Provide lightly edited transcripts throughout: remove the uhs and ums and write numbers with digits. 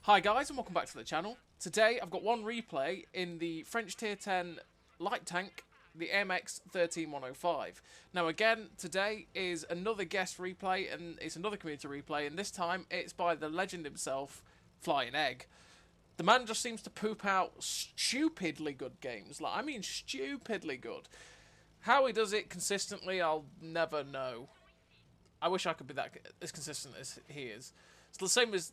Hi guys and welcome back to the channel. Today I've got one replay in the French Tier 10 light tank, the AMX 13105. Now again, today is another guest replay and it's another community replay, and this time it's by the legend himself, Flyin Egg. The man just seems to poop out stupidly good games, I mean stupidly good. How he does it consistently, I'll never know. I wish I could be that as consistent as he is. It's the same as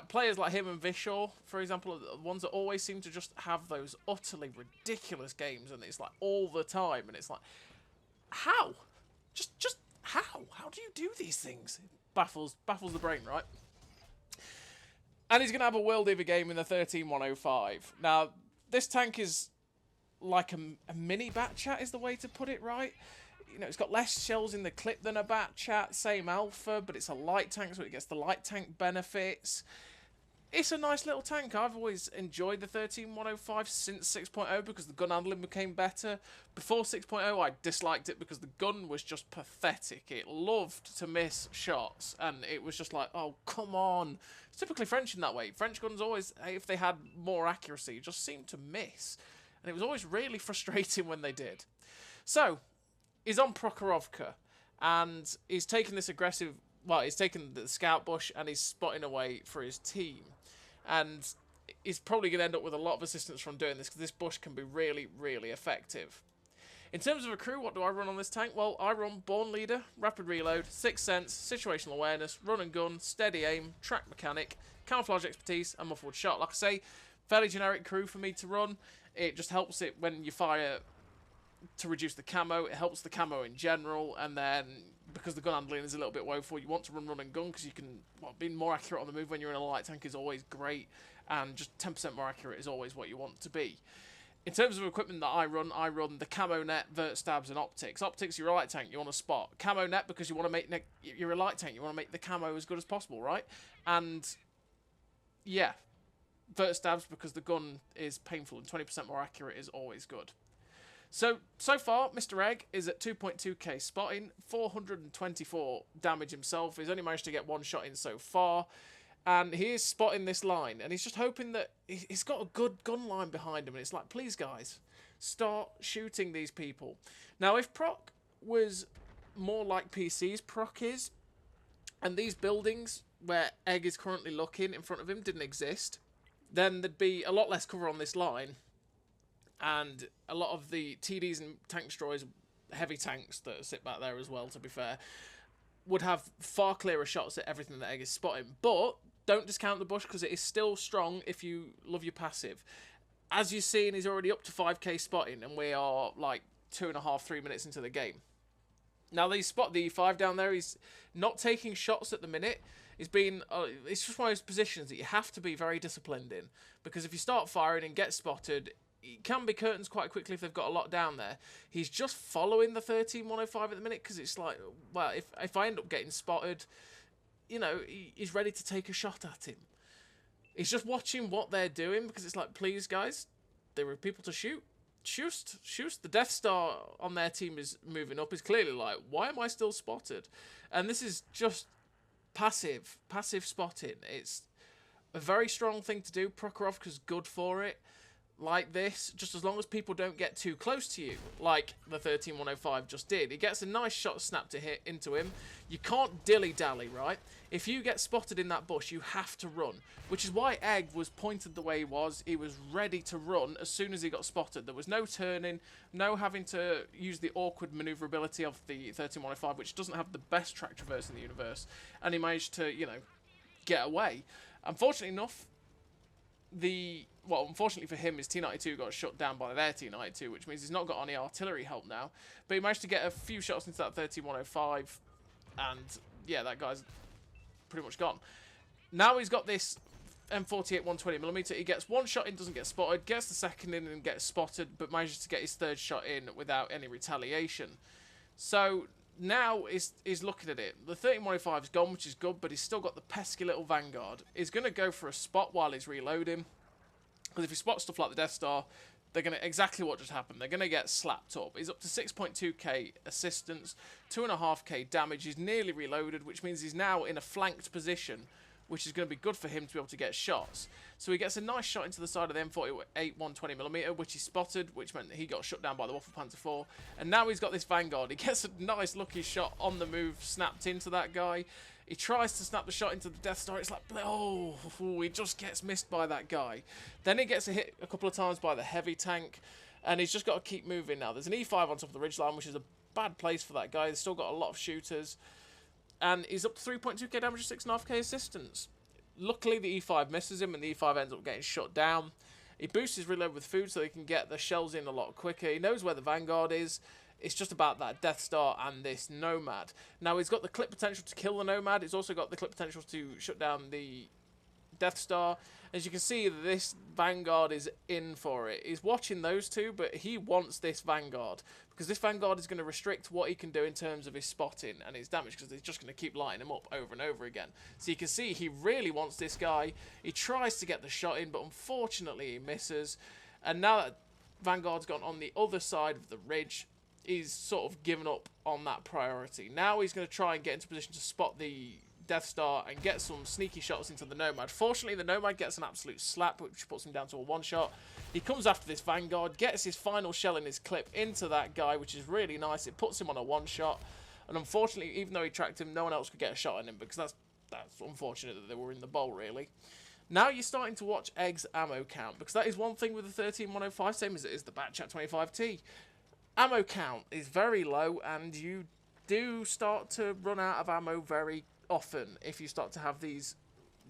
players like him and Vishaw, for example, are the ones that always seem to just have those utterly ridiculous games, and it's like all the time, and it's like, how? Just how? How do you do these things? It baffles the brain, right? And he's going to have a World Ever game in the 13105. Now, this tank is like a mini Batchat is the way to put it, right? You know, it's got less shells in the clip than a Batchat, same alpha, but it's a light tank, so it gets the light tank benefits. It's a nice little tank. I've always enjoyed the 13105 since 6.0 because the gun handling became better. Before 6.0, I disliked it because the gun was just pathetic. It loved to miss shots, and it was just like, oh, come on. It's typically French in that way. French guns always, if they had more accuracy, just seemed to miss. And it was always really frustrating when they did. So, he's on Prokhorovka, and he's taking this aggressive, well, he's taking the scout bush and he's spotting away for his team. And he's probably going to end up with a lot of assistance from doing this, because this bush can be really, really effective. In terms of a crew, what do I run on this tank? Well, I run Born Leader, Rapid Reload, Sixth Sense, Situational Awareness, Run and Gun, Steady Aim, Track Mechanic, Camouflage Expertise, and Muffled Shot. Like I say, fairly generic crew for me to run. It just helps it when you fire to reduce the camo. It helps the camo in general, and then because the gun handling is a little bit woeful, you want to run and gun because you can, well, being more accurate on the move when you're in a light tank is always great, and just 10% more accurate is always what you want to be. In terms of equipment that I run the camo net, vert stabs, and optics. Optics, you're a light tank, you want to spot. Camo net because you want to make you're a light tank, you want to make the camo as good as possible, right? And yeah, vert stabs because the gun is painful and 20% more accurate is always good. So far, Mr. Egg is at 2.2k spotting, 424 damage himself. He's only managed to get one shot in so far, and he is spotting this line, and he's just hoping that he's got a good gun line behind him, and it's like, please guys, start shooting these people. Now, if Proc was more like PC's Proc is, and these buildings where Egg is currently looking in front of him didn't exist, then there'd be a lot less cover on this line, and a lot of the TDs and tank destroyers, heavy tanks that sit back there as well, to be fair, would have far clearer shots at everything that Egg is spotting. But don't discount the bush, because it is still strong if you love your passive. As you've seen, he's already up to 5k spotting, and we are like 2.5, 3 minutes into the game. Now, they spot the E5 down there. He's not taking shots at the minute. It's just one of those positions that you have to be very disciplined in, because if you start firing and get spotted, it can be curtains quite quickly if they've got a lot down there. He's just following the 13105 at the minute, because it's like, well, if I end up getting spotted, you know, he's ready to take a shot at him. He's just watching what they're doing, because it's like, please guys, there are people to shoot. Shoot. The Death Star on their team is moving up. Is clearly like, why am I still spotted? And this is just passive spotting. It's a very strong thing to do. Prokhorovka's good for it. Like this, just as long as people don't get too close to you, like the 13105 just did. He gets a nice shot snap to hit into him. You can't dilly-dally, right? If you get spotted in that bush, you have to run, which is why Egg was pointed the way he was. He was ready to run as soon as he got spotted. There was no turning, no having to use the awkward maneuverability of the 13105, which doesn't have the best track traverse in the universe, and he managed to, you know, get away. Unfortunately enough, unfortunately for him, his T92 got shut down by their T92, which means he's not got any artillery help now. But he managed to get a few shots into that 13105, and yeah, that guy's pretty much gone. Now he's got this M48 120mm. He gets one shot in, doesn't get spotted, gets the second in and gets spotted, but manages to get his third shot in without any retaliation. So now he's looking at it. The 13105's gone, which is good, but he's still got the pesky little Vanguard. He's going to go for a spot while he's reloading, because if he spots stuff like the Death Star, they're going to, exactly what just happened, they're going to get slapped up. He's up to 6.2k assistance, 2.5k damage. He's nearly reloaded, which means he's now in a flanked position which is going to be good for him to be able to get shots. So he gets a nice shot into the side of the M48 120mm, which he spotted, which meant that he got shut down by the Waffle Panther 4. And now he's got this Vanguard. He gets a nice lucky shot on the move, snapped into that guy. He tries to snap the shot into the Death Star. It's like, oh, he just gets missed by that guy. Then he gets a hit a couple of times by the heavy tank, and he's just got to keep moving now. There's an E5 on top of the ridgeline, which is a bad place for that guy. He's still got a lot of shooters. And he's up to 3.2k damage, 6.5k assistance. Luckily, the E5 misses him, and the E5 ends up getting shut down. He boosts his reload with food so he can get the shells in a lot quicker. He knows where the Vanguard is. It's just about that Death Star and this Nomad. Now, he's got the clip potential to kill the Nomad. He's also got the clip potential to shut down the Death Star. As you can see, this Vanguard is in for it. He's watching those two, but he wants this Vanguard, because this Vanguard is going to restrict what he can do in terms of his spotting and his damage, because he's just going to keep lighting him up over and over again. So you can see he really wants this guy. He tries to get the shot in, but unfortunately he misses. And now that Vanguard's gone on the other side of the ridge, he's sort of given up on that priority. Now he's going to try and get into position to spot the Death Star and get some sneaky shots into the Nomad. Fortunately, the Nomad gets an absolute slap, which puts him down to a one-shot. He comes after this Vanguard, gets his final shell in his clip into that guy, which is really nice. It puts him on a one-shot. And unfortunately, even though he tracked him, no one else could get a shot on him, because that's unfortunate that they were in the bowl, really. Now you're starting to watch Egg's ammo count, because that is one thing with the 13105, same as it is the Batchat 25T. Ammo count is very low, and you do start to run out of ammo very often if you start to have these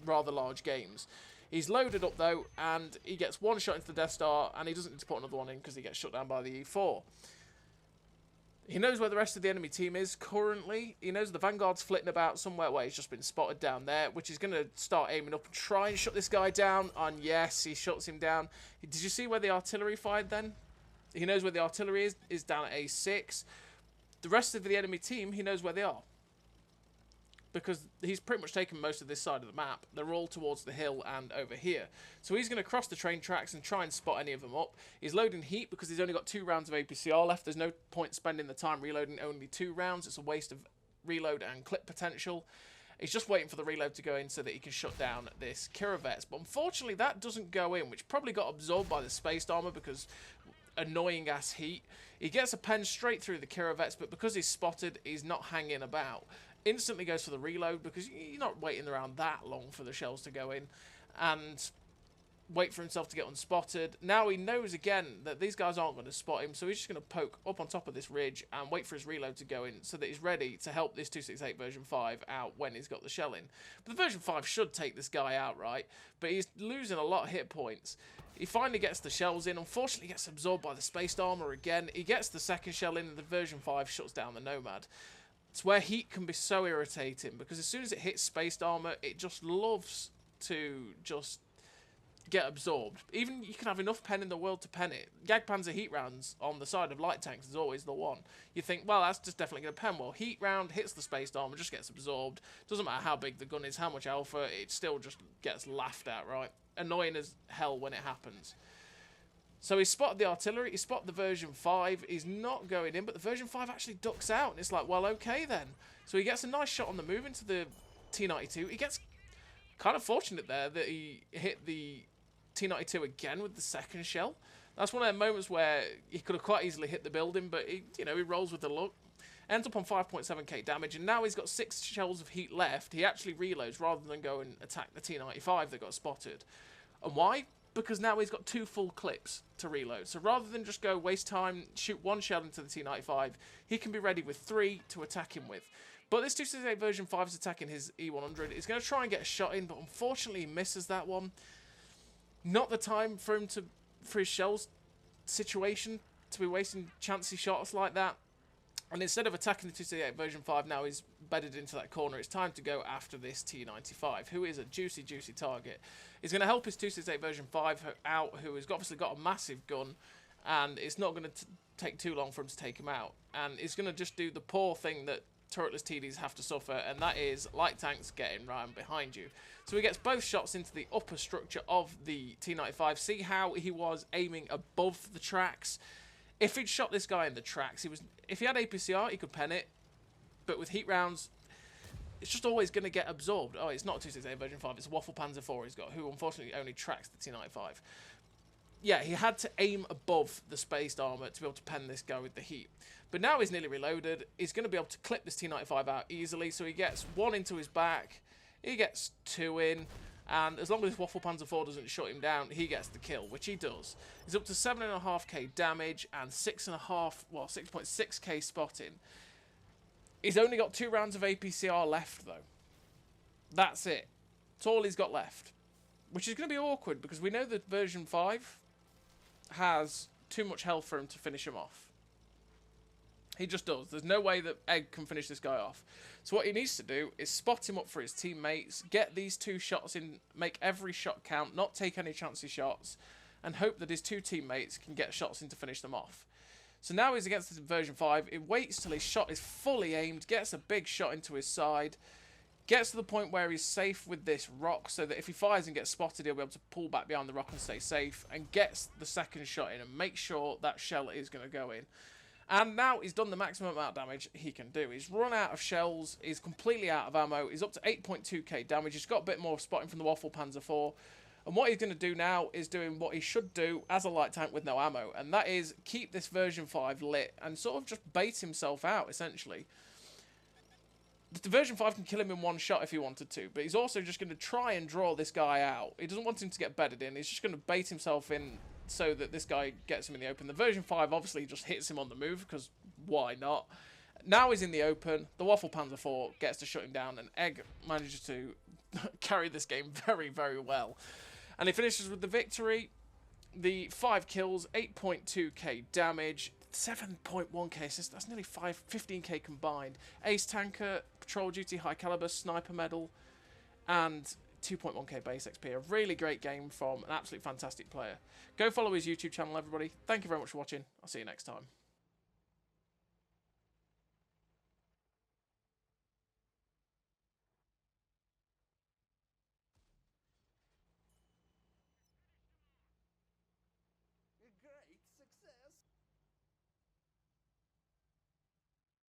rather large games. He's loaded up though, and he gets one shot into the Death Star, and he doesn't need to put another one in because he gets shut down by the E4. He knows where the rest of the enemy team is currently. He knows the Vanguard's flitting about somewhere where he's just been spotted down there, which is going to start aiming up and try and shut this guy down. And yes, he shuts him down. Did you see where the artillery fired then? He knows where the artillery is down at A6. The rest of the enemy team, he knows where they are, because he's pretty much taken most of this side of the map. They're all towards the hill and over here. So he's going to cross the train tracks and try and spot any of them up. He's loading heat because he's only got 2 rounds of APCR left. There's no point spending the time reloading only 2 rounds. It's a waste of reload and clip potential. He's just waiting for the reload to go in so that he can shut down this Kiravetz. But unfortunately, that doesn't go in, which probably got absorbed by the spaced armor because annoying ass heat. He gets a pen straight through the Kiravetz, but because he's spotted, he's not hanging about. Instantly goes for the reload because you're not waiting around that long for the shells to go in, and wait for himself to get unspotted. Now he knows again that these guys aren't going to spot him, so he's just going to poke up on top of this ridge and wait for his reload to go in so that he's ready to help this 268 version 5 out when he's got the shell in. But the version 5 should take this guy out, right? But he's losing a lot of hit points. He finally gets the shells in. Unfortunately, he gets absorbed by the spaced armor again. He gets the second shell in, and the version 5 shuts down the Nomad. It's where heat can be so irritating, because as soon as it hits spaced armor, it just loves to just get absorbed. Even you can have enough pen in the world to pen it. Jagdpanzer heat rounds on the side of light tanks is always the one. You think, well, that's just definitely going to pen. Well, heat round hits the spaced armor, just gets absorbed. Doesn't matter how big the gun is, how much alpha, it still just gets laughed at, right? Annoying as hell when it happens. So he spotted the artillery, he spotted the version 5, he's not going in, but the version 5 actually ducks out, and it's like, well, okay then. So he gets a nice shot on the move into the T92. He gets kind of fortunate there that he hit the T92 again with the second shell. That's one of the moments where he could have quite easily hit the building, but he, you know, he rolls with the luck. Ends up on 5.7k damage, and now he's got 6 shells of heat left. He actually reloads rather than go and attack the T95 that got spotted. And why? Because now he's got 2 full clips to reload. So rather than just go waste time, shoot 1 shell into the T95, he can be ready with 3 to attack him with. But this 268 version 5 is attacking his E100. He's going to try and get a shot in, but unfortunately he misses that one. Not the time for him to, for his shells situation, to be wasting chancy shots like that. And instead of attacking the 268 version 5, now he's bedded into that corner. It's time to go after this T95, who is a juicy, juicy target. He's going to help his 268 version 5 out, who has obviously got a massive gun, and it's not going to take too long for him to take him out. And he's going to just do the poor thing that turretless TDs have to suffer, and that is light tanks getting right behind you. So he gets both shots into the upper structure of the T95. See how he was aiming above the tracks? If he'd shot this guy in the tracks, if he had APCR, he could pen it. But with heat rounds, it's just always going to get absorbed. Oh, it's not 268 version 5, it's a Waffle Panzer 4 he's got, who unfortunately only tracks the T95. Yeah, he had to aim above the spaced armour to be able to pen this guy with the heat. But now he's nearly reloaded, he's going to be able to clip this T95 out easily, so he gets 1 into his back, he gets 2 in, and as long as Waffle Panzer 4 doesn't shut him down, he gets the kill, which he does. He's up to 7.5k damage and 6.6k spotting. He's only got 2 rounds of APCR left, though. That's it. That's all he's got left. Which is going to be awkward, because we know that version 5 has too much health for him to finish him off. He just does. There's no way that Egg can finish this guy off. So what he needs to do is spot him up for his teammates, get these 2 shots in, make every shot count, not take any chancy shots, and hope that his 2 teammates can get shots in to finish them off. So now he's against this version 5. He waits till his shot is fully aimed, gets a big shot into his side, gets to the point where he's safe with this rock, so that if he fires and gets spotted, he'll be able to pull back behind the rock and stay safe, and gets the second shot in and make sure that shell is going to go in. And now he's done the maximum amount of damage he can do. He's run out of shells, he's completely out of ammo, he's up to 8.2k damage, he's got a bit more spotting from the Waffle Panzer 4. And what he's going to do now is doing what he should do as a light tank with no ammo, and that is keep this version 5 lit and sort of just bait himself out, essentially. The version 5 can kill him in 1 shot if he wanted to, but he's also just going to try and draw this guy out. He doesn't want him to get bedded in, he's just going to bait himself in so that this guy gets him in the open. The version 5 obviously just hits him on the move, because why not? Now he's in the open, the Waffle Panzer 4 gets to shut him down, and Egg manages to carry this game very, very well. And he finishes with the victory. The 5 kills, 8.2k damage, 7.1k assist, that's nearly 15k combined. Ace Tanker, Patrol Duty, High Caliber, Sniper Medal, and 2.1k base XP. A really great game from an absolutely fantastic player. Go follow his YouTube channel, everybody. Thank you very much for watching. I'll see you next time.